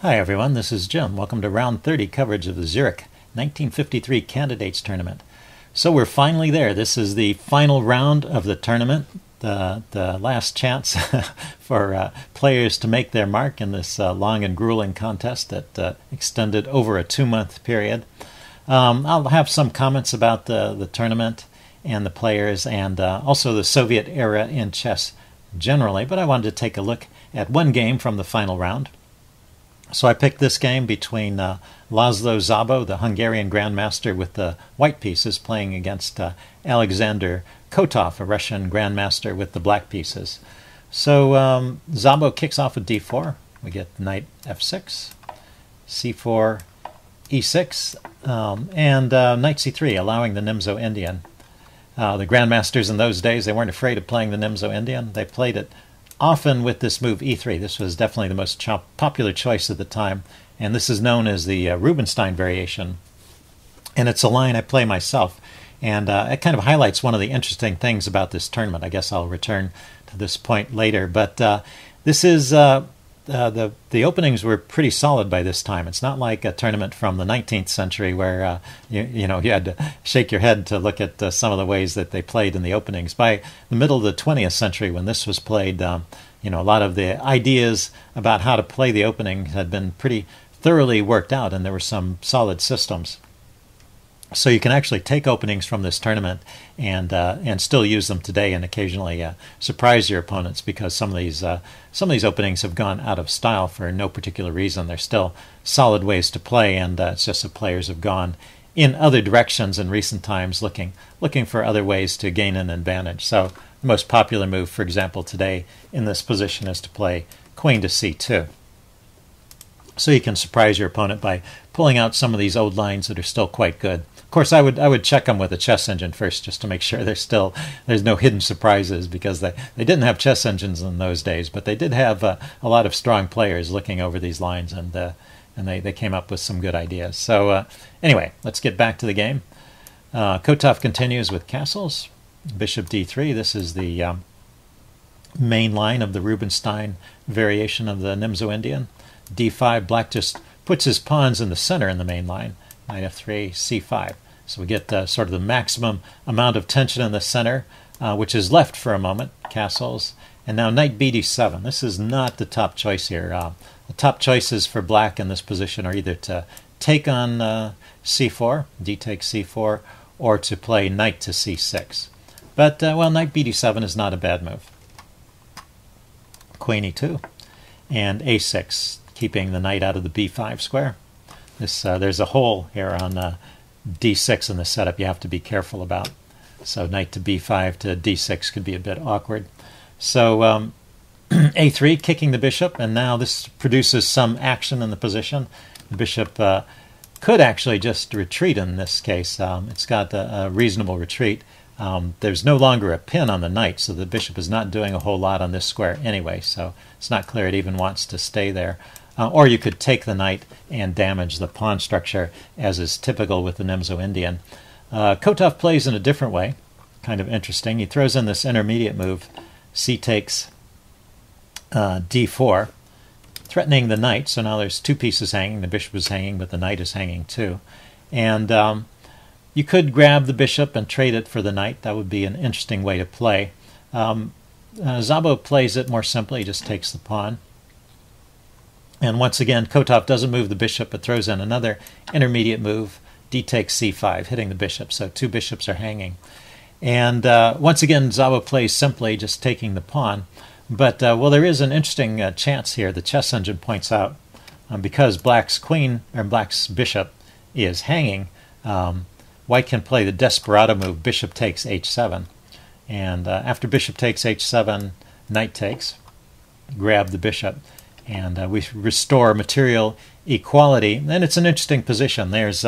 Hi everyone, this is Jim. Welcome to round 30 coverage of the Zurich 1953 Candidates Tournament. So we're finally there. This is the final round of the tournament, the last chance for players to make their mark in this long and grueling contest that extended over a 2-month period. I'll have some comments about the tournament and the players and also the Soviet era in chess generally, but I wanted to take a look at one game from the final round. So I picked this game between Laszlo Szabo, the Hungarian grandmaster with the white pieces, playing against Alexander Kotov, a Russian grandmaster with the black pieces. So Szabo kicks off with d4. We get knight f6, c4, e6, and knight c3, allowing the Nimzo Indian. The grandmasters in those days, they weren't afraid of playing the Nimzo Indian. They played it often with this move e3. This was definitely the most popular choice at the time, and this is known as the Rubinstein variation. And it's a line I play myself, and it kind of highlights one of the interesting things about this tournament. I guess I'll return to this point later, but this is the openings were pretty solid by this time. It's not like a tournament from the 19th century where you had to shake your head to look at some of the ways that they played in the openings. By the middle of the 20th century, when this was played, a lot of the ideas about how to play the opening had been pretty thoroughly worked out, and there were some solid systems. So you can actually take openings from this tournament and still use them today, and occasionally surprise your opponents, because some of these openings have gone out of style for no particular reason. They're still solid ways to play, and it's just that players have gone in other directions in recent times, looking for other ways to gain an advantage. So the most popular move, for example, today in this position is to play queen to c2. So you can surprise your opponent by pulling out some of these old lines that are still quite good. Of course, I would check them with a chess engine first, just to make sure there's no hidden surprises, because they didn't have chess engines in those days, but they did have a lot of strong players looking over these lines, and they came up with some good ideas. So anyway, let's get back to the game. Kotov continues with castles. Bishop d3. This is the main line of the Rubinstein variation of the Nimzo Indian. d5, black just puts his pawns in the center in the main line. Knight f3, c5. So we get sort of the maximum amount of tension in the center, which is left for a moment, castles. And now knight bd7. This is not the top choice here. The top choices for black in this position are either to take on c4, d takes c4, or to play knight to c6. But, knight bd7 is not a bad move. Queen e2, and a6, keeping the knight out of the b5 square. There's a hole here on d6 in the setup you have to be careful about. So knight to b5 to d6 could be a bit awkward. So a3, kicking the bishop, and now this produces some action in the position. The bishop could actually just retreat in this case. It's got a reasonable retreat. There's no longer a pin on the knight, so the bishop is not doing a whole lot on this square anyway, so it's not clear it even wants to stay there. Or you could take the knight and damage the pawn structure, as is typical with the Nimzo Indian. Kotov plays in a different way, kind of interesting. He throws in this intermediate move, c takes d4, threatening the knight. So now there's two pieces hanging. The bishop is hanging, but the knight is hanging too. And you could grab the bishop and trade it for the knight. That would be an interesting way to play. Szabo plays it more simply, he just takes the pawn. And once again, Kotov doesn't move the bishop, but throws in another intermediate move, d takes c5, hitting the bishop. So two bishops are hanging. And once again, Szabo plays simply, just taking the pawn. But, there is an interesting chance here. The chess engine points out, because black's bishop is hanging, white can play the desperado move, bishop takes h7. And after bishop takes h7, knight takes, grab the bishop. And we restore material equality. And it's an interesting position. There's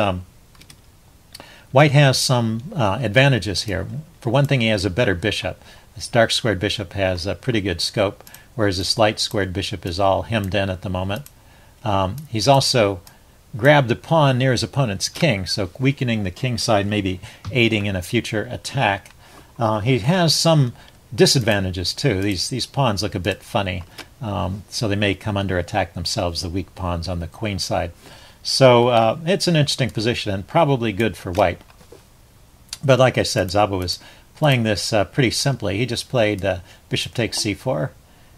white has some advantages here. For one thing, he has a better bishop. This dark squared bishop has a pretty good scope, whereas this light squared bishop is all hemmed in at the moment. He's also grabbed the pawn near his opponent's king, so weakening the king side, maybe aiding in a future attack. He has some disadvantages too. These pawns look a bit funny, so they may come under attack themselves, the weak pawns on the queen side. So it's an interesting position and probably good for white. But like I said, Szabo was playing this pretty simply. He just played bishop takes c4,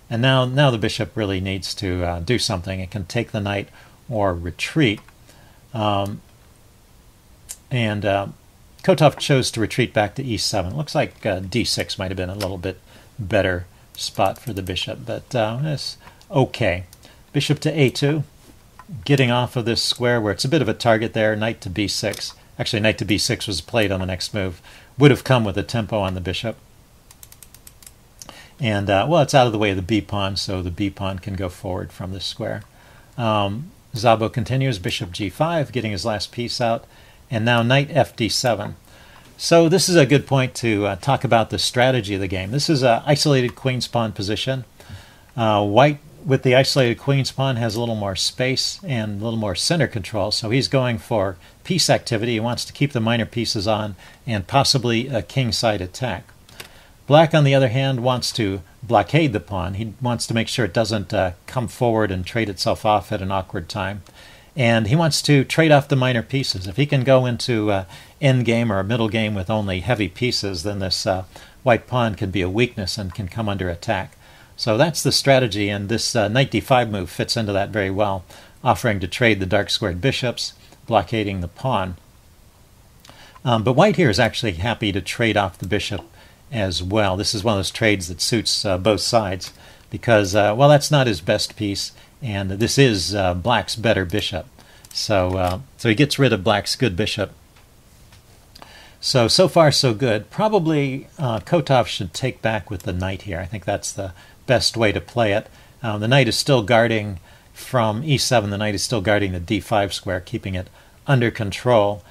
and now the bishop really needs to do something. It can take the knight or retreat. Kotov chose to retreat back to e7. Looks like d6 might have been a little bit better spot for the bishop, but it's okay. Bishop to a2, getting off of this square where it's a bit of a target there. Knight to b6. Actually, knight to b6 was played on the next move. Would have come with a tempo on the bishop. And, well, it's out of the way of the b-pawn, so the b-pawn can go forward from this square. Szabo continues, bishop g5, getting his last piece out. And now knight fd7. So this is a good point to talk about the strategy of the game. This is an isolated queen's pawn position. White, with the isolated queen's pawn, has a little more space and a little more center control. So he's going for piece activity. He wants to keep the minor pieces on and possibly a kingside attack. Black, on the other hand, wants to blockade the pawn. He wants to make sure it doesn't come forward and trade itself off at an awkward time. And he wants to trade off the minor pieces. If he can go into endgame or a middle game with only heavy pieces, then this white pawn can be a weakness and can come under attack. So that's the strategy, and this knight d5 move fits into that very well, offering to trade the dark squared bishops, blockading the pawn. But white here is actually happy to trade off the bishop as well. This is one of those trades that suits both sides because, well, that's not his best piece, and this is black's better bishop. So he gets rid of black's good bishop. So far so good. Probably Kotov should take back with the knight here. I think that's the best way to play it. The knight is still guarding from e7. The knight is still guarding the d5 square, keeping it under control.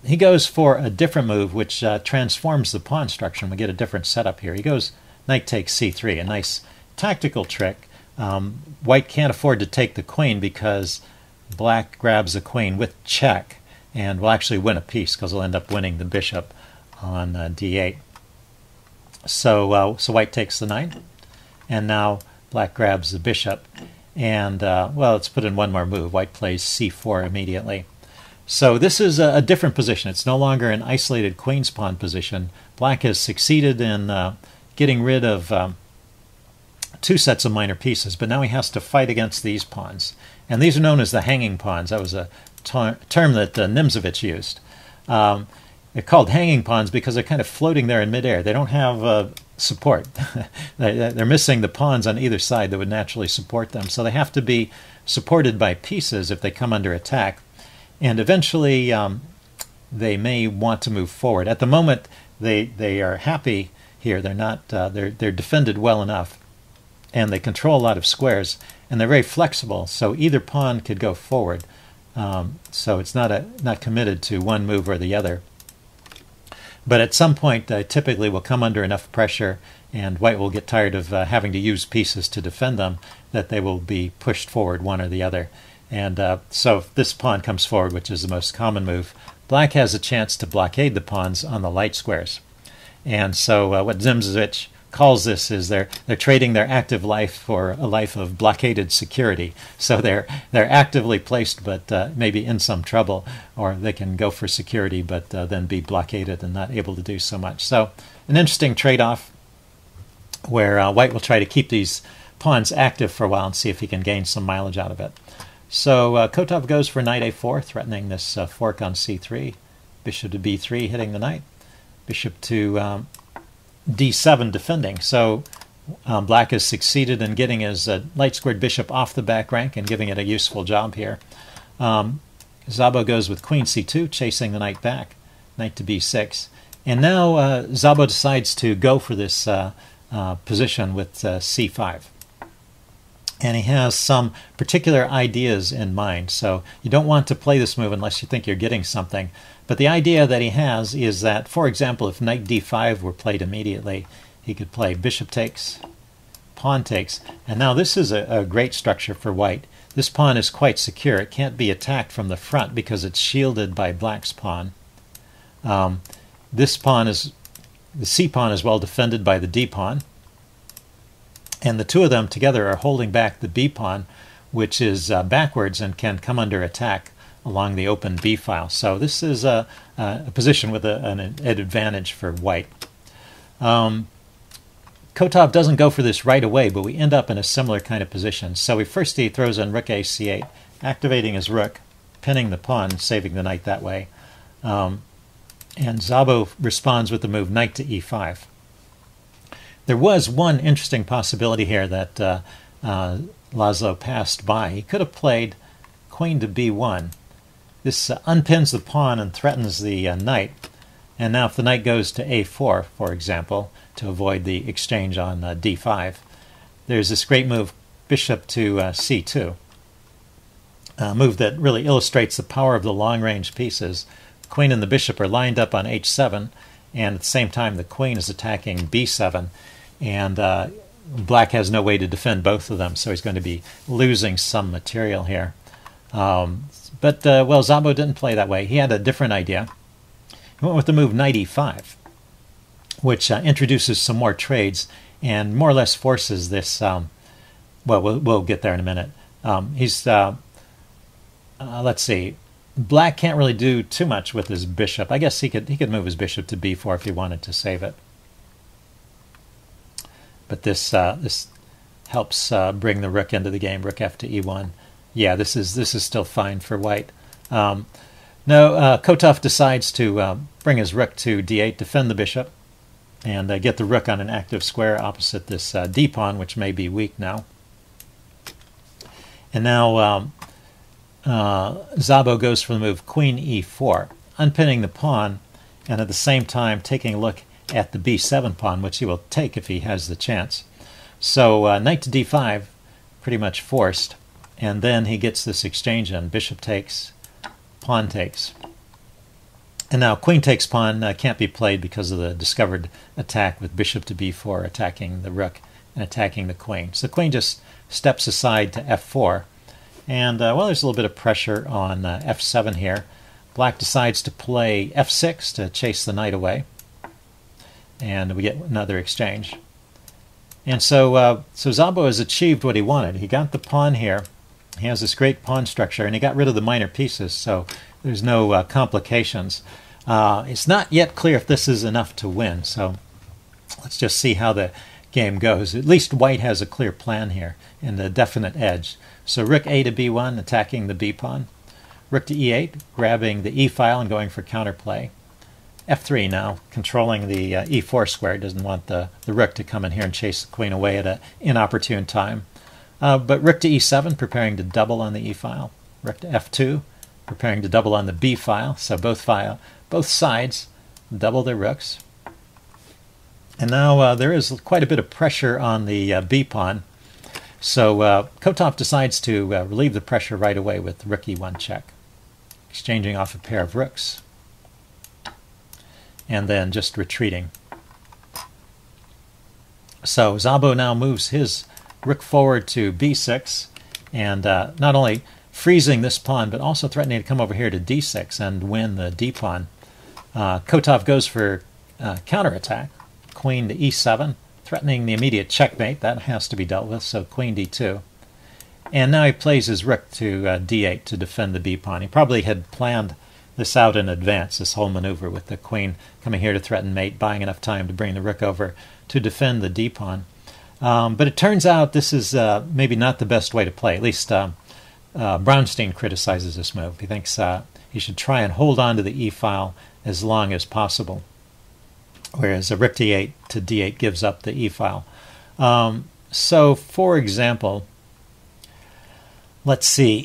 He goes for a different move, which transforms the pawn structure, and we get a different setup here. He goes knight takes c3, a nice tactical trick. White can't afford to take the queen because black grabs the queen with check and will actually win a piece because he'll end up winning the bishop on d8. So white takes the knight, and now black grabs the bishop. And, well, let's put in one more move. White plays c4 immediately. So this is a different position. It's no longer an isolated queen's pawn position. Black has succeeded in getting rid of two sets of minor pieces, but now he has to fight against these pawns. And these are known as the hanging pawns. That was a term that Nimzowitsch used. They're called hanging pawns because they're kind of floating there in midair. They don't have support. They're missing the pawns on either side that would naturally support them. So they have to be supported by pieces if they come under attack. And eventually they may want to move forward. At the moment, they are happy here. They're not. They're defended well enough, and they control a lot of squares, and they're very flexible. So either pawn could go forward. So it's not committed to one move or the other. But at some point, typically will come under enough pressure, and white will get tired of having to use pieces to defend them, that they will be pushed forward one or the other. And so if this pawn comes forward, which is the most common move, black has a chance to blockade the pawns on the light squares. And so what Nimzowitsch calls this is they're trading their active life for a life of blockaded security. So they're actively placed, but maybe in some trouble, or they can go for security, but then be blockaded and not able to do so much. So an interesting trade-off where white will try to keep these pawns active for a while and see if he can gain some mileage out of it. So Kotov goes for knight a4, threatening this fork on c3. Bishop to b3, hitting the knight. Bishop to d7, defending. So black has succeeded in getting his light squared bishop off the back rank and giving it a useful job here. Szabo goes with queen c2, chasing the knight back. Knight to b6. And now Szabo decides to go for this position with c5. And he has some particular ideas in mind. So you don't want to play this move unless you think you're getting something. But the idea that he has is that, for example, if knight d5 were played immediately, he could play bishop takes, pawn takes. And now this is a great structure for white. This pawn is quite secure. It can't be attacked from the front because it's shielded by black's pawn. This pawn is the C pawn is well defended by the D pawn, and the two of them together are holding back the B pawn, which is backwards and can come under attack along the open B file. So this is a position with an advantage for white. Kotov doesn't go for this right away, but we end up in a similar kind of position. So he throws on rook a c8, activating his rook, pinning the pawn, saving the knight that way. And Szabo responds with the move knight to e5. There was one interesting possibility here that Laszlo passed by. He could have played queen to b1. This unpins the pawn and threatens the knight. And now if the knight goes to a4, for example, to avoid the exchange on d5, there's this great move, bishop to c2. A move that really illustrates the power of the long-range pieces. The queen and the bishop are lined up on h7, and at the same time the queen is attacking b7, and black has no way to defend both of them, so he's going to be losing some material here. Well, Szabo didn't play that way. He had a different idea. He went with the move knight e5, which introduces some more trades and more or less forces this. Well, we'll get there in a minute. Let's see. Black can't really do too much with his bishop. I guess he could move his bishop to b4 if he wanted to save it. But this helps bring the rook into the game. Rook f to e1. Yeah, this is still fine for white. Kotov decides to bring his rook to d8, defend the bishop, and get the rook on an active square opposite this d pawn, which may be weak now. And now Szabo goes for the move queen e4, unpinning the pawn, and at the same time taking a look at the b7 pawn, which he will take if he has the chance. So knight to d5, pretty much forced, and then he gets this exchange in. Bishop takes, pawn takes. And now queen takes pawn can't be played because of the discovered attack with bishop to b4 attacking the rook and attacking the queen. So the queen just steps aside to f4. And, well, there's a little bit of pressure on f7 here. Black decides to play f6 to chase the knight away. And we get another exchange. And so Szabo has achieved what he wanted. He got the pawn here. He has this great pawn structure, and he got rid of the minor pieces, so there's no complications. It's not yet clear if this is enough to win, so let's just see how the game goes. At least white has a clear plan here and a definite edge. So rook a to b1, attacking the b pawn. Rook to e8, grabbing the e file and going for counterplay. f3 now, controlling the e4 square. Doesn't want the rook to come in here and chase the queen away at an inopportune time. But rook to e7, preparing to double on the e file. Rook to f2, preparing to double on the b file. So both sides double their rooks. And now there is quite a bit of pressure on the b pawn. So Kotov decides to relieve the pressure right away with rook e1 check, exchanging off a pair of rooks, and then just retreating. So Szabo now moves his rook forward to b6, and not only freezing this pawn, but also threatening to come over here to d6 and win the d pawn. Kotov goes for counterattack, queen to e7, threatening the immediate checkmate. That has to be dealt with, so queen d2. And now he plays his rook to d8 to defend the b pawn. He probably had planned this out in advance, this whole maneuver with the queen coming here to threaten mate, buying enough time to bring the rook over to defend the d pawn. But it turns out this is maybe not the best way to play. At least Brownstein criticizes this move. He thinks he should try and hold on to the e file as long as possible, whereas a rook d8 to d8 gives up the e file. So, for example, let's see.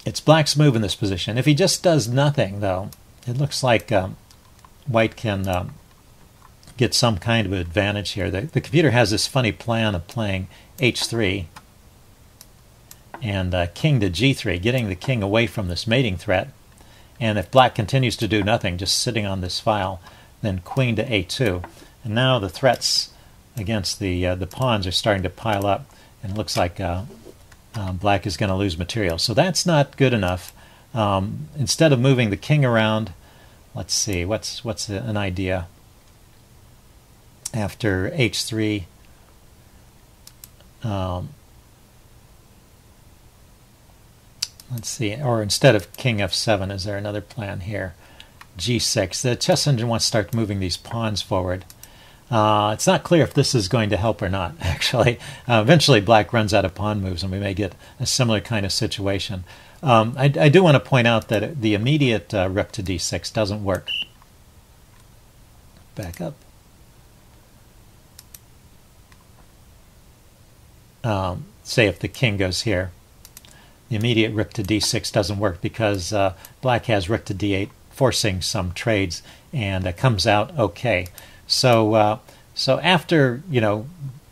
It's black's move in this position. If he just does nothing, though, it looks like white can get some kind of advantage here. The computer has this funny plan of playing h3 and king to g3, getting the king away from this mating threat. And if black continues to do nothing, just sitting on this file, then queen to a2. And now the threats against the pawns are starting to pile up, and it looks like black is going to lose material. So that's not good enough. Instead of moving the king around, let's see, what's an idea? after h3. Let's see, or instead of king f7, is there another plan here? g6. The chess engine wants to start moving these pawns forward. It's not clear if this is going to help or not, actually. Eventually black runs out of pawn moves and we may get a similar kind of situation. I do want to point out that the immediate rook to d6 doesn't work. Back up. Say if the king goes here, the immediate rook to d6 doesn't work because black has rook to d8, forcing some trades, and it comes out okay. So after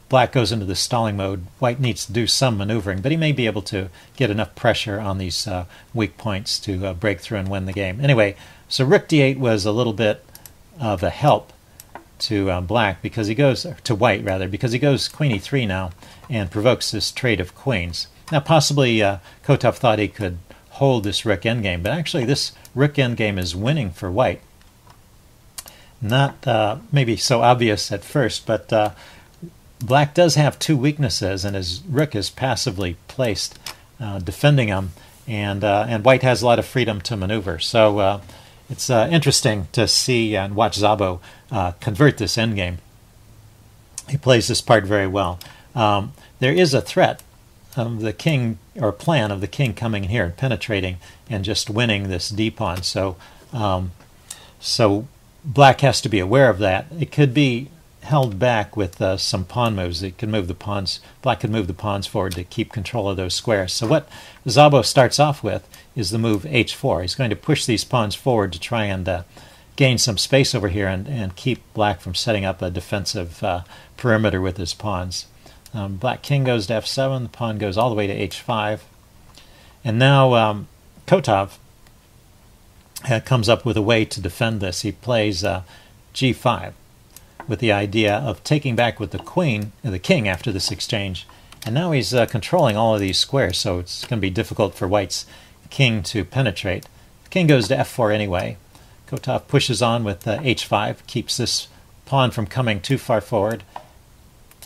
black goes into the stalling mode, white needs to do some maneuvering, but he may be able to get enough pressure on these weak points to break through and win the game. Anyway, so rook d8 was a little bit of a help to black because he goes to white rather because he goes queen e3 now and provokes this trade of queens. Now possibly Kotov thought he could hold this rook endgame, but actually this rook endgame is winning for white. Not maybe so obvious at first, but black does have two weaknesses, and his rook is passively placed, defending him, and white has a lot of freedom to maneuver. So it's interesting to see and watch Szabo convert this endgame. He plays this part very well. There is a threat of the king, or plan of the king coming in here and penetrating and just winning this d-pawn. So black has to be aware of that. It could be held back with some pawn moves. It can move the pawns. Black could move the pawns forward to keep control of those squares. So what Szabo starts off with is the move h4. He's going to push these pawns forward to try and gain some space over here and keep black from setting up a defensive perimeter with his pawns. Black king goes to f7. The pawn goes all the way to h5. And now Kotov comes up with a way to defend this. He plays g5 with the idea of taking back with the king after this exchange. And now he's controlling all of these squares, so it's going to be difficult for white's king to penetrate. The king goes to f4 anyway. Kotov pushes on with h5, keeps this pawn from coming too far forward.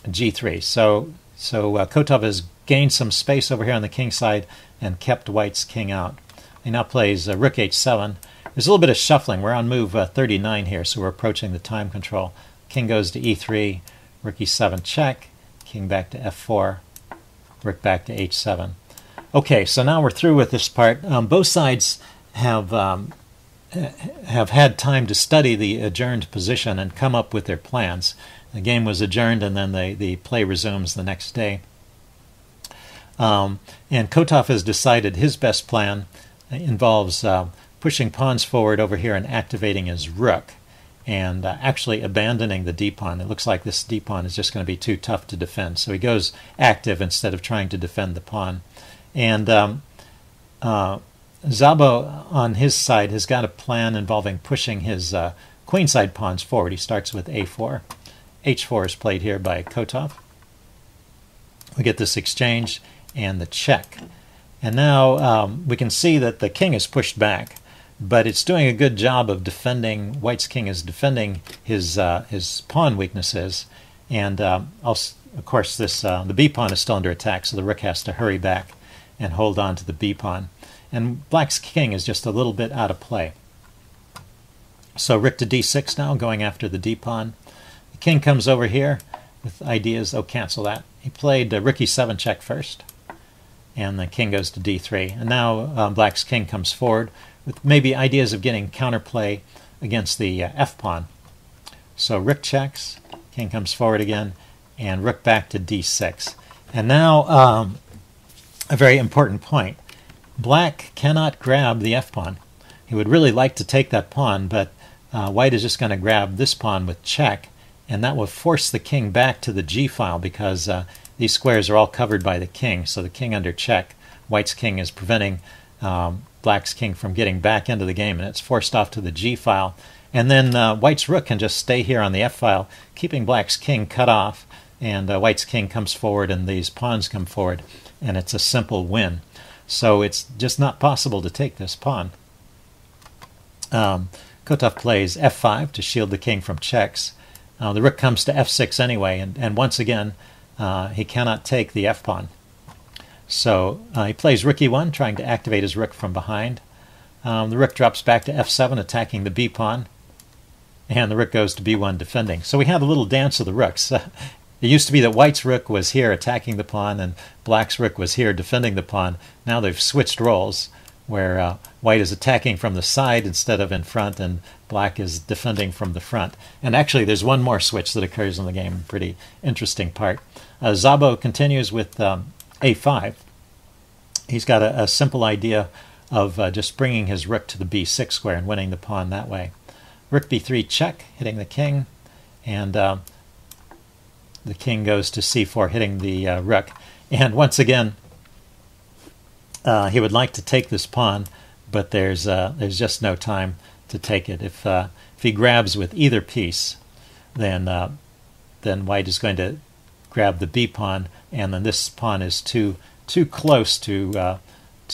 g3. So Kotov has gained some space over here on the king side and kept white's king out. He now plays rook h7. There's a little bit of shuffling. We're on move 39 here, so we're approaching the time control. King goes to e3, rook e7 check, king back to f4, rook back to h7. Okay, so now we're through with this part. Both sides have had time to study the adjourned position and come up with their plans. The game was adjourned, and then the play resumes the next day. And Kotov has decided his best plan involves pushing pawns forward over here and activating his rook, and actually abandoning the d-pawn. It looks like this d-pawn is just going to be too tough to defend, so he goes active instead of trying to defend the pawn. And Szabo on his side has got a plan involving pushing his queenside pawns forward. He starts with a4. h4 is played here by Kotov. We get this exchange and the check. And now we can see that the king is pushed back, but it's doing a good job of defending. White's king is defending his pawn weaknesses, and also, of course, this the b pawn is still under attack, so the rook has to hurry back and hold on to the b pawn. And black's king is just a little bit out of play. So rook to d6 now, going after the d pawn. The king comes over here with ideas. Oh, cancel that. He played rook e7 check first, and the king goes to d3. And now black's king comes forward with maybe ideas of getting counterplay against the f-pawn. So rook checks, king comes forward again, and rook back to d6. And now a very important point. Black cannot grab the f-pawn. He would really like to take that pawn, but white is just going to grab this pawn with check, and that will force the king back to the g-file because these squares are all covered by the king. So the king under check, white's king is preventing black's king from getting back into the game, and it's forced off to the g-file. And then white's rook can just stay here on the f-file, keeping black's king cut off, and white's king comes forward and these pawns come forward, and it's a simple win. So it's just not possible to take this pawn. Kotov plays f5 to shield the king from checks. The rook comes to f6 anyway, and once again, he cannot take the f-pawn. So he plays rook e1, trying to activate his rook from behind. The rook drops back to f7, attacking the b-pawn, and the rook goes to b1, defending. So we have a little dance of the rooks. It used to be that white's rook was here attacking the pawn, and black's rook was here defending the pawn. Now they've switched roles, where white is attacking from the side instead of in front, and black is defending from the front. And actually, there's one more switch that occurs in the game, pretty interesting part. Szabo continues with a5. He's got a simple idea of just bringing his rook to the b6 square and winning the pawn that way. Rook b3 check, hitting the king, and the king goes to c4, hitting the rook. And once again, he would like to take this pawn, but there's just no time to take it. If he grabs with either piece, then white is going to grab the b pawn, and then this pawn is too close to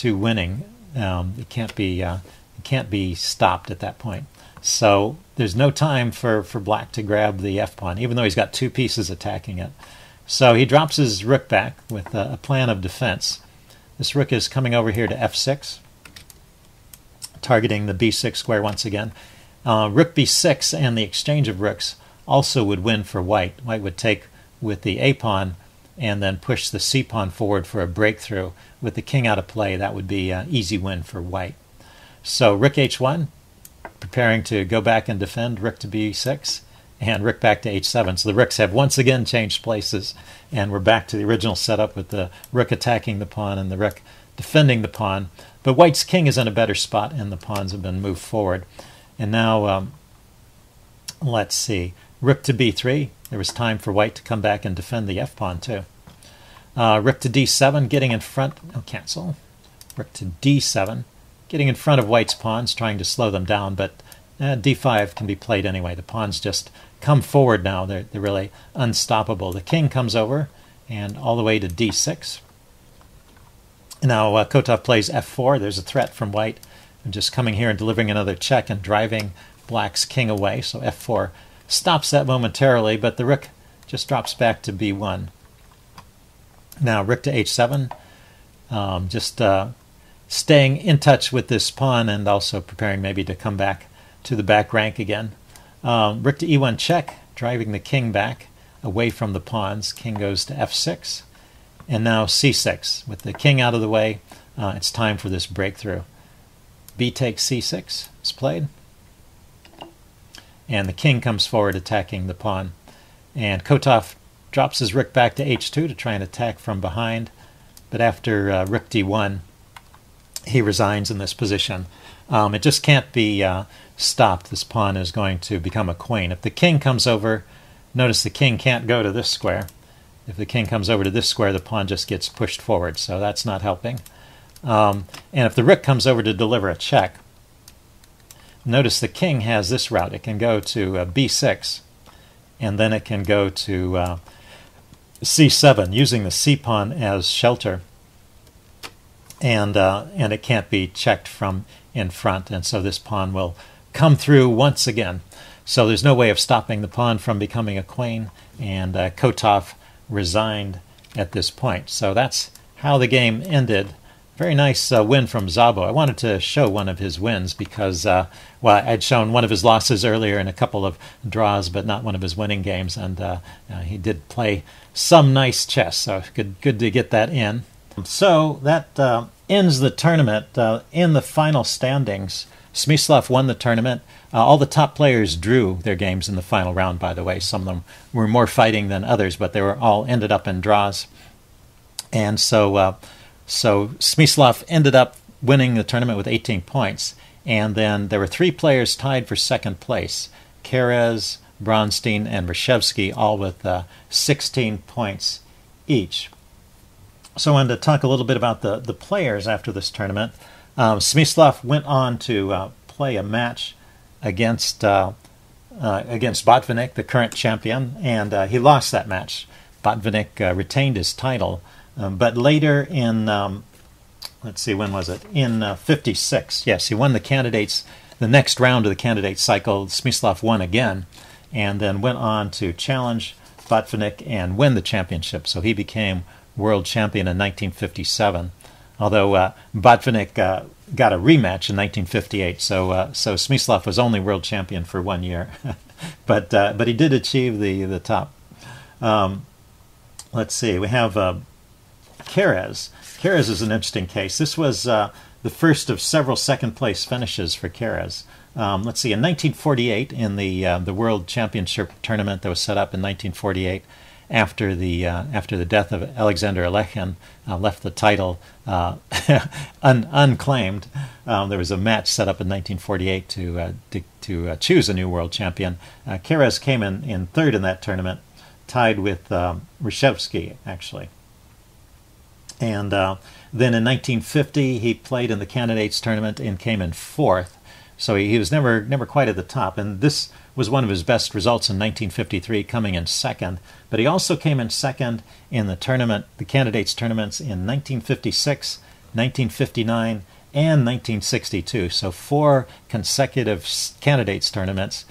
winning. It can't be stopped at that point. So there's no time for black to grab the f pawn, even though he's got two pieces attacking it. So he drops his rook back with a plan of defense. This rook is coming over here to f6, targeting the b6 square once again. Rook b6 and the exchange of rooks also would win for white. White would take with the a pawn and then push the c pawn forward for a breakthrough. With the king out of play, that would be an easy win for white. So rook h1, preparing to go back and defend, rook to b6, and rook back to h7. So the rooks have once again changed places, and we're back to the original setup with the rook attacking the pawn and the rook defending the pawn. But white's king is in a better spot, and the pawns have been moved forward. And now, let's see, rook to b3. There was time for white to come back and defend the f-pawn too. Rook to d7, getting in front. Oh, cancel. Rook to d7, getting in front of white's pawns, trying to slow them down, but d5 can be played anyway. The pawns just come forward now. They're really unstoppable. The king comes over and all the way to d6. Now Kotov plays f4. There's a threat from white. I'm just coming here and delivering another check and driving black's king away. So f4 stops that momentarily, but the rook just drops back to b1. Now rook to h7, just staying in touch with this pawn and also preparing maybe to come back to the back rank again. Rook to e1 check, driving the king back away from the pawns. King goes to f6, and now c6. With the king out of the way, it's time for this breakthrough. B takes c6 is played, and the king comes forward attacking the pawn. And Kotov drops his rook back to h2 to try and attack from behind, but after rook d1, he resigns in this position. It just can't be stopped. This pawn is going to become a queen. If the king comes over, notice the king can't go to this square. If the king comes over to this square, the pawn just gets pushed forward, so that's not helping. And if the rook comes over to deliver a check, notice the king has this route. It can go to b6, and then it can go to c7, using the c pawn as shelter. And it can't be checked from in front, and so this pawn will come through once again. So there's no way of stopping the pawn from becoming a queen, and Kotov resigned at this point. So that's how the game ended. Very nice win from Szabo. I wanted to show one of his wins because, well, I'd shown one of his losses earlier in a couple of draws, but not one of his winning games, and he did play some nice chess, so good to get that in. So that ends the tournament. In the final standings, Smyslov won the tournament. All the top players drew their games in the final round, by the way. Some of them were more fighting than others, but they were all ended up in draws. And so Smyslov ended up winning the tournament with 18 points. And then there were three players tied for second place: Kerez, Bronstein, and Reshevsky, all with 16 points each. So I wanted to talk a little bit about the players after this tournament. Smyslov went on to play a match against Botvinnik, the current champion, and he lost that match. Botvinnik retained his title, but later in, let's see, when was it? In 56, yes, he won the next round of the candidate cycle. Smyslov won again, and then went on to challenge Botvinnik and win the championship. So he became world champion in 1957, although Botvinnik got a rematch in 1958. So Smyslov was only world champion for 1 year, but he did achieve the top. Let's see. We have Keres. Keres is an interesting case. This was the first of several second-place finishes for Keres. Let's see. In 1948, in the World Championship tournament that was set up in 1948, after the death of Alexander Alechin, left the title unclaimed. There was a match set up in 1948 to choose a new world champion. Keres came in third in that tournament, tied with Reshevsky, actually. And then in 1950, he played in the candidates tournament and came in fourth. So he was never quite at the top. And this was one of his best results in 1953, coming in second. But he also came in second in the candidates tournaments in 1956, 1959, and 1962. So 4 consecutive candidates tournaments.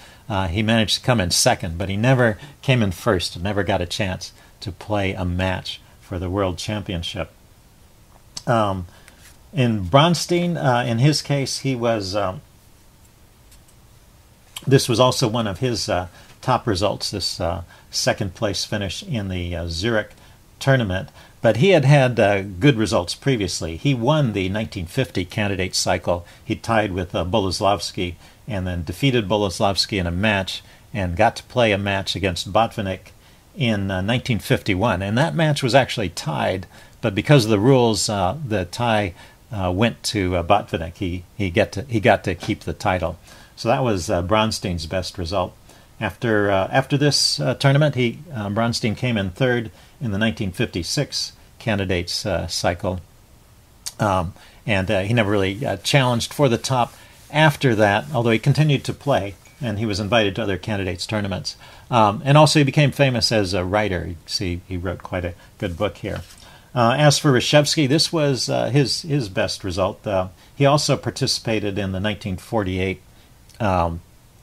He managed to come in second, but he never came in first, never got a chance to play a match for the World Championship. In Bronstein, in his case, he was... this was also one of his top results, this second place finish in the Zurich tournament. But he had good results previously. He won the 1950 candidate cycle. He tied with Boleslavsky and then defeated Boleslavsky in a match and got to play a match against Botvinnik in 1951. And that match was actually tied, but because of the rules, the tie went to Botvinnik. He got to keep the title. So that was Bronstein's best result. After this tournament, Bronstein came in third in the 1956 candidates cycle, and he never really challenged for the top after that, although he continued to play, and he was invited to other candidates tournaments. And also he became famous as a writer. You see, he wrote quite a good book here. As for Reshevsky, this was his best result. He also participated in the 1948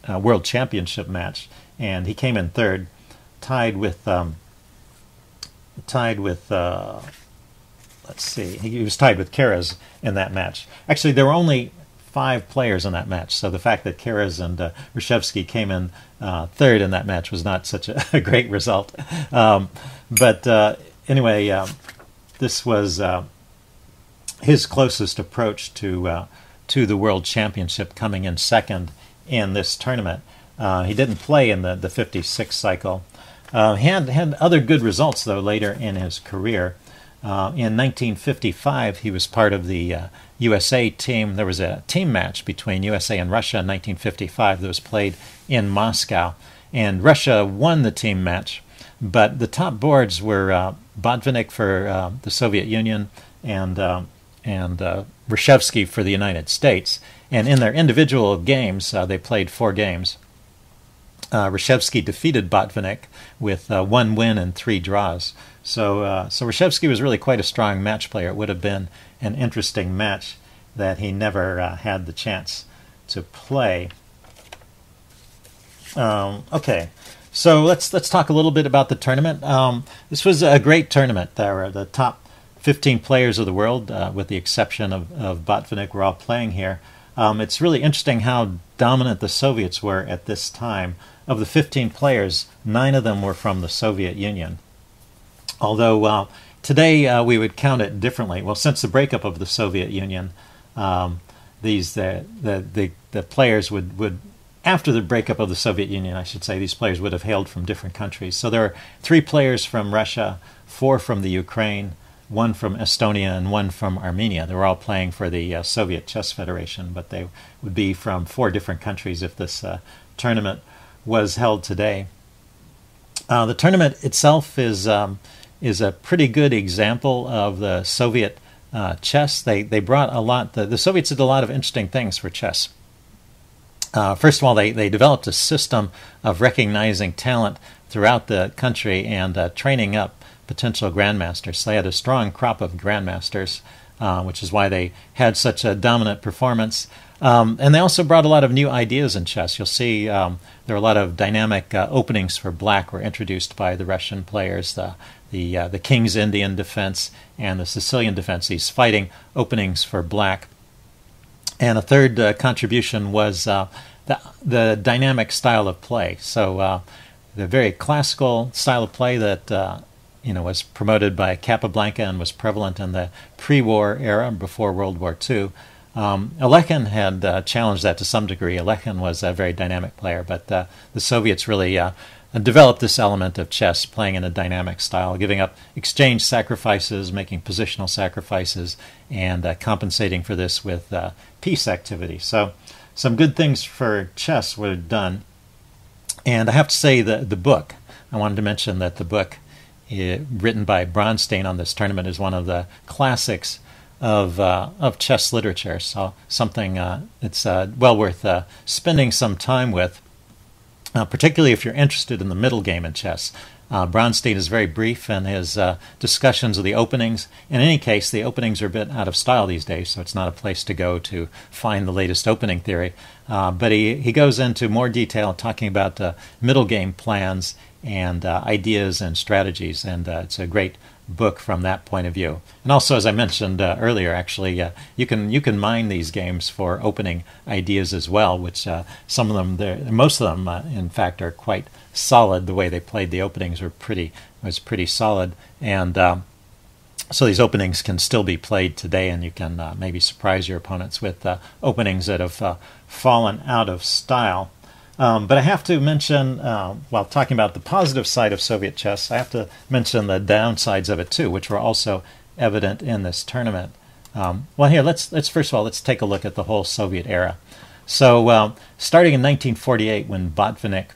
World Championship match, and he came in third, tied with let's see, he was tied with Keres in that match. Actually, there were only 5 players in that match, so the fact that Keres and Reshevsky came in third in that match was not such a great result. But anyway, this was his closest approach to the World Championship, coming in second in this tournament. He didn't play in the 56 cycle. He had other good results, though, later in his career. In 1955, he was part of the USA team. There was a team match between USA and Russia in 1955 that was played in Moscow. And Russia won the team match, but the top boards were Botvinnik for the Soviet Union and Reshevsky for the United States. And in their individual games, they played 4 games. Reshevsky defeated Botvinnik with 1 win and 3 draws. So Reshevsky was really quite a strong match player. It would have been an interesting match that he never had the chance to play. Okay, so let's talk a little bit about the tournament. This was a great tournament. There were the top 15 players of the world, with the exception of Botvinnik, were all playing here. It's really interesting how dominant the Soviets were at this time. Of the 15 players, 9 of them were from the Soviet Union. Although today we would count it differently. Well, since the breakup of the Soviet Union, the players would, after the breakup of the Soviet Union, I should say, these players would have hailed from different countries. So there are 3 players from Russia, 4 from the Ukraine, 1 from Estonia, and 1 from Armenia. They were all playing for the Soviet Chess Federation, but they would be from 4 different countries if this tournament was held today. The tournament itself is a pretty good example of the Soviet chess. They brought a lot. The Soviets did a lot of interesting things for chess. First of all, they developed a system of recognizing talent throughout the country and training up potential grandmasters. So they had a strong crop of grandmasters, which is why they had such a dominant performance. And they also brought a lot of new ideas in chess. You'll see there are a lot of dynamic openings for black were introduced by the Russian players. The King's Indian defense and the Sicilian defense, these fighting openings for black. And a third contribution was the dynamic style of play. So the very classical style of play that was promoted by Capablanca and was prevalent in the pre-war era before World War II. Alekhine had challenged that to some degree. Alekhine was a very dynamic player, but the Soviets really developed this element of chess, playing in a dynamic style, giving up exchange sacrifices, making positional sacrifices, and compensating for this with peace activity. So some good things for chess were done. And I have to say the book, I wanted to mention that the book written by Bronstein on this tournament is one of the classics of chess literature. So something it's well worth spending some time with, particularly if you're interested in the middle game in chess. Bronstein is very brief in his discussions of the openings. In any case, the openings are a bit out of style these days, so it's not a place to go to find the latest opening theory. But he goes into more detail talking about middle game plans and ideas and strategies, and it's a great book from that point of view. And also, as I mentioned earlier, actually, you can mine these games for opening ideas as well, which some of them, most of them, in fact, are quite solid. The way they played the openings was pretty solid, and so these openings can still be played today, and you can maybe surprise your opponents with openings that have fallen out of style. But I have to mention, while talking about the positive side of Soviet chess, I have to mention the downsides of it too, which were also evident in this tournament. Well, here let's first of all let's take a look at the whole Soviet era. So, starting in 1948, when Botvinnik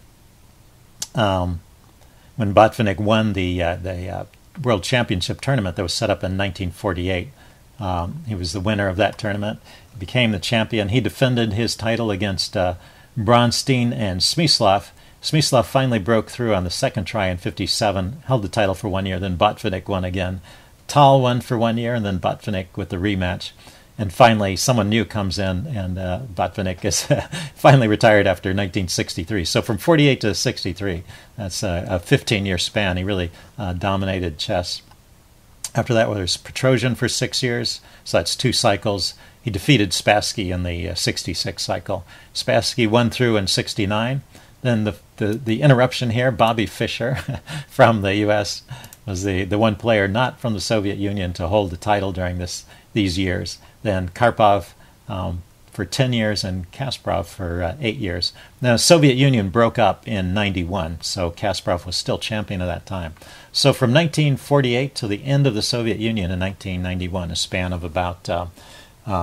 won the World Championship tournament that was set up in 1948, he was the winner of that tournament. He became the champion. He defended his title against Bronstein and Smyslov. Smyslov finally broke through on the second try in 1957, held the title for 1 year, then Botvinnik won again. Tal won for 1 year, and then Botvinnik with the rematch. And finally, someone new comes in, and Botvinnik is finally retired after 1963. So from 48 to 63, that's a 15-year span. He really dominated chess. After that, there's Petrosian for 6 years, so that's 2 cycles. He defeated Spassky in the 66 cycle. Spassky won through in 69. Then the interruption here, Bobby Fischer from the U.S. was the one player not from the Soviet Union to hold the title during these years. Then Karpov for 10 years and Kasparov for 8 years. Now, the Soviet Union broke up in 91, so Kasparov was still champion at that time. So from 1948 to the end of the Soviet Union in 1991, a span of about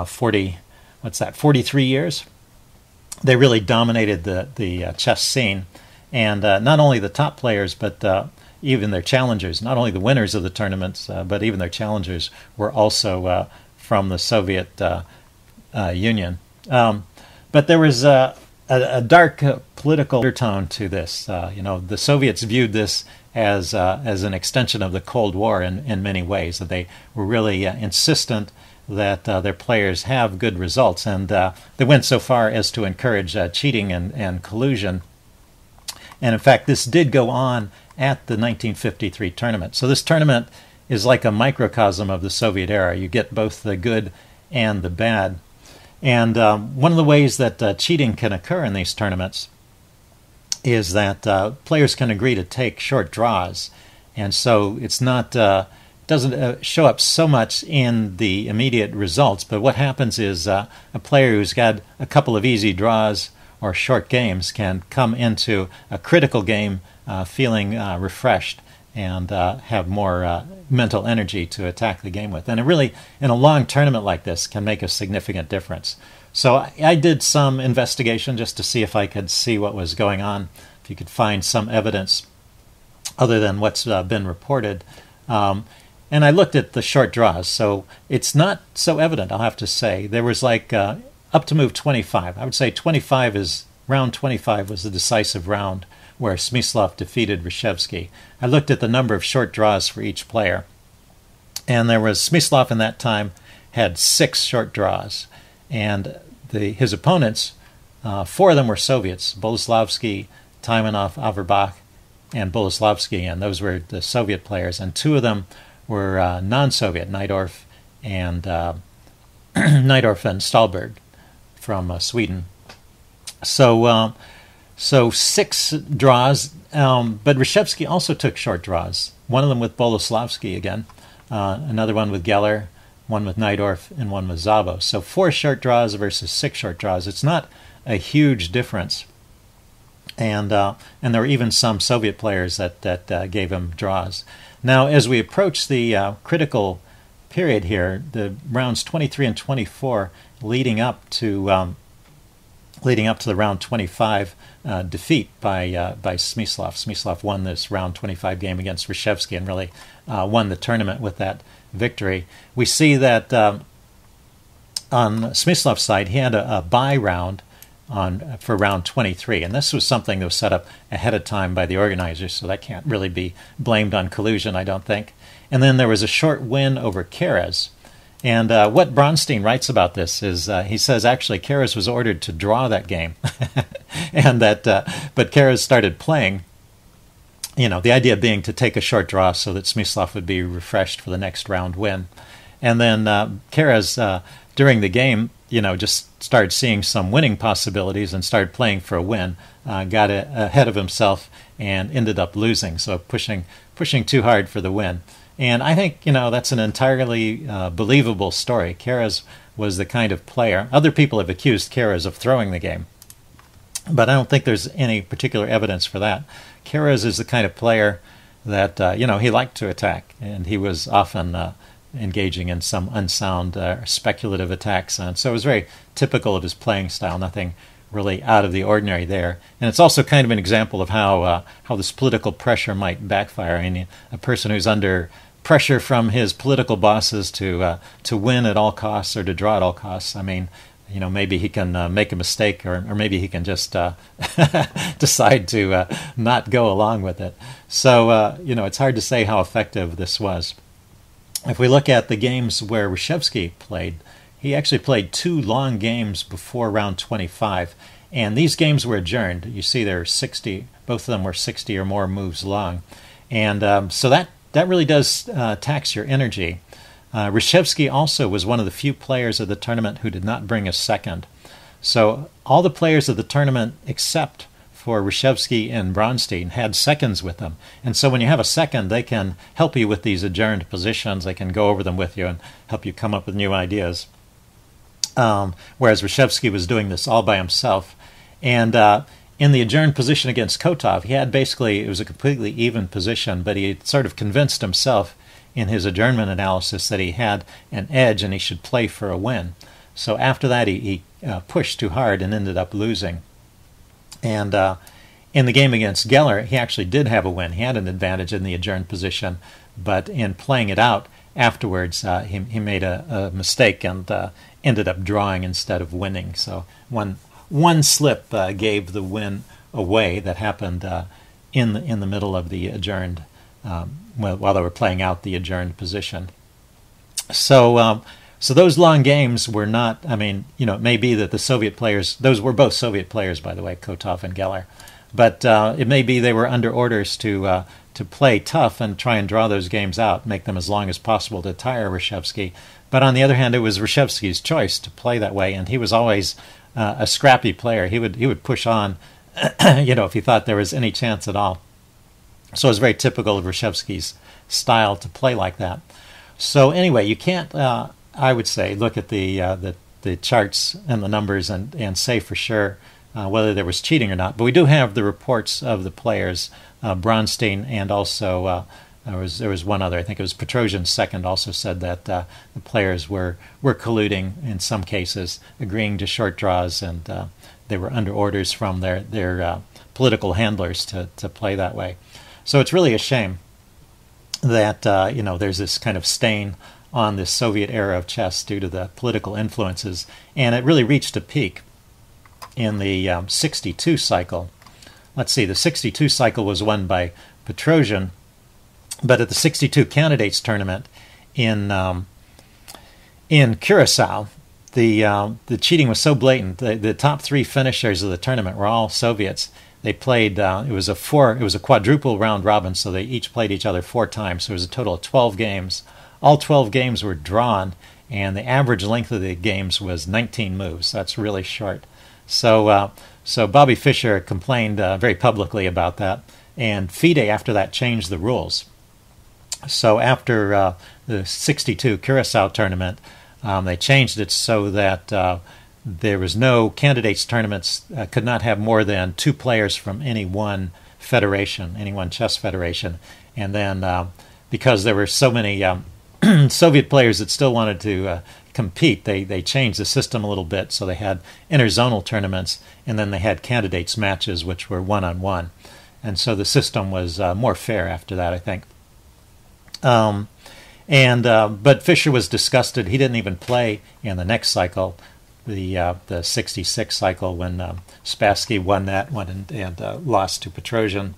43 years, they really dominated the chess scene. And not only the top players, but even their challengers, not only the winners of the tournaments, but even their challengers were also from the Soviet Union. But there was a dark political undertone to this. The Soviets viewed this as an extension of the Cold War in many ways. That they were really insistent that their players have good results, and they went so far as to encourage cheating and collusion. And in fact, this did go on at the 1953 tournament. So this tournament is like a microcosm of the Soviet era. You get both the good and the bad. And one of the ways that cheating can occur in these tournaments is that players can agree to take short draws. And so it's not doesn't show up so much in the immediate results, but what happens is a player who's got a couple of easy draws or short games can come into a critical game feeling refreshed and have more mental energy to attack the game with. And it really, in a long tournament like this, can make a significant difference. So I did some investigation just to see if I could see what was going on, if you could find some evidence other than what's been reported. And I looked at the short draws, so it's not so evident, I'll have to say. There was like up to move 25. I would say round 25 was the decisive round where Smyslov defeated Reshevsky. I looked at the number of short draws for each player, and there was Smyslov in that time had 6 short draws, and his opponents, 4 of them were Soviets: Boleslavsky, Taimanov, Averbach, and Boleslavsky, and those were the Soviet players. And 2 of them were non-Soviet, Najdorf and Stahlberg from Sweden. So 6 draws, but Reshevsky also took short draws. One of them with Boleslavsky again, another one with Geller, one with Najdorf, and one with Szabo. So 4 short draws versus 6 short draws. It's not a huge difference. And there were even some Soviet players that gave him draws. Now, as we approach the critical period here, the rounds 23 and 24, leading up to the round 25 defeat by Smyslov. Smyslov won this round 25 game against Reshevsky and really won the tournament with that victory. We see that on Smyslov's side, he had a bye round for round 23, and this was something that was set up ahead of time by the organizers, so that can't really be blamed on collusion, I don't think. And then there was a short win over Keres. And what Bronstein writes about this is he says actually Keres was ordered to draw that game, and that but Keres started playing. The idea being to take a short draw so that Smyslov would be refreshed for the next round win. And then Keres during the game, just started seeing some winning possibilities and started playing for a win. Got ahead of himself and ended up losing. So pushing too hard for the win. And I think, that's an entirely believable story. Keres was the kind of player. Other people have accused Keres of throwing the game, but I don't think there's any particular evidence for that. Keres is the kind of player that, he liked to attack, and he was often engaging in some unsound speculative attacks. And so it was very typical of his playing style, nothing really out of the ordinary there. And it's also kind of an example of how this political pressure might backfire. I mean, a person who's under pressure from his political bosses to win at all costs or to draw at all costs. I mean, maybe he can make a mistake, or maybe he can just decide to not go along with it. So, it's hard to say how effective this was. If we look at the games where Reshevsky played, he actually played 2 long games before round 25, and these games were adjourned. You see there are 60, both of them were 60 or more moves long. And so that really does tax your energy. Reshevsky also was one of the few players of the tournament who did not bring a second. So all the players of the tournament except for Reshevsky and Bronstein had seconds with them. And so when you have a second, they can help you with these adjourned positions. They can go over them with you and help you come up with new ideas. Whereas Reshevsky was doing this all by himself. And in the adjourned position against Kotov, he had it was a completely even position, but he had sort of convinced himself in his adjournment analysis that he had an edge and he should play for a win. So after that, he pushed too hard and ended up losing. And in the game against Geller, he actually did have a win. He had an advantage in the adjourned position, but in playing it out afterwards, he made a mistake and ended up drawing instead of winning. So one slip gave the win away that happened in the middle of the adjourned, while they were playing out the adjourned position. So those long games were not, it may be that the Soviet players, those were both Soviet players, by the way, Kotov and Geller, but it may be they were under orders to play tough and try and draw those games out, make them as long as possible to tire Reshevsky. But on the other hand, it was Reshevsky's choice to play that way, and he was always a scrappy player. He would push on, if he thought there was any chance at all. So it was very typical of Reshevsky's style to play like that. So anyway, you can't, I would say, look at the charts and the numbers and say for sure whether there was cheating or not. But we do have the reports of the players, Bronstein, and also there was one other, I think it was Petrosian's second, also said that the players were colluding in some cases, agreeing to short draws, and they were under orders from their political handlers to play that way. So it's really a shame that there's this kind of stain on this Soviet era of chess due to the political influences, and it really reached a peak in the 62 cycle. Let's see, the 62 cycle was won by Petrosian, but at the 62 candidates tournament in Curacao, the cheating was so blatant. The top 3 finishers of the tournament were all Soviets. They played. It was a quadruple round robin, so they each played each other 4 times. So it was a total of 12 games. All 12 games were drawn, and the average length of the games was 19 moves. That's really short. So Bobby Fischer complained very publicly about that, and FIDE after that changed the rules. So after the '62 Curacao tournament, they changed it so that there was no candidates tournaments could not have more than 2 players from any one federation, any one chess federation. And then because there were so many Soviet players that still wanted to compete, they changed the system a little bit. So they had interzonal tournaments, and then they had candidates matches, which were 1-on-1. And so the system was more fair after that, I think. But Fischer was disgusted. He didn't even play in the next cycle, the '66 cycle, when Spassky won that one and lost to Petrosian.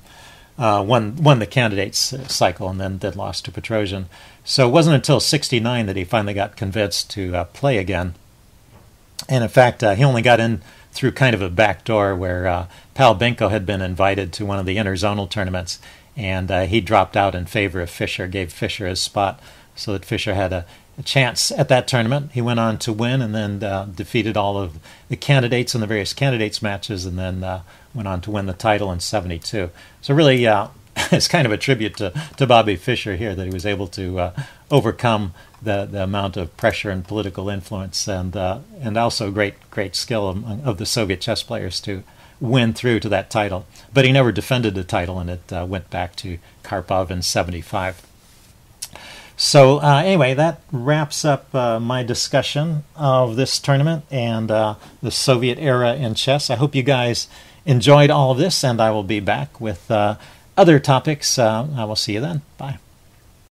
Won the candidates cycle and then lost to Petrosian. So it wasn't until '69 that he finally got convinced to play again. And in fact, he only got in through kind of a back door where Pal Benko had been invited to one of the interzonal tournaments, and he dropped out in favor of Fischer, gave Fischer his spot, so that Fischer had a chance at that tournament. He went on to win and then defeated all of the candidates in the various candidates matches, and then went on to win the title in '72. So really, it's kind of a tribute to Bobby Fischer here, that he was able to overcome the amount of pressure and political influence, and also great skill of the Soviet chess players to win through to that title. But he never defended the title, and it went back to Karpov in '75. So anyway, that wraps up my discussion of this tournament and the Soviet era in chess. I hope you guys enjoyed all of this, and I will be back with other topics. I will see you then. Bye.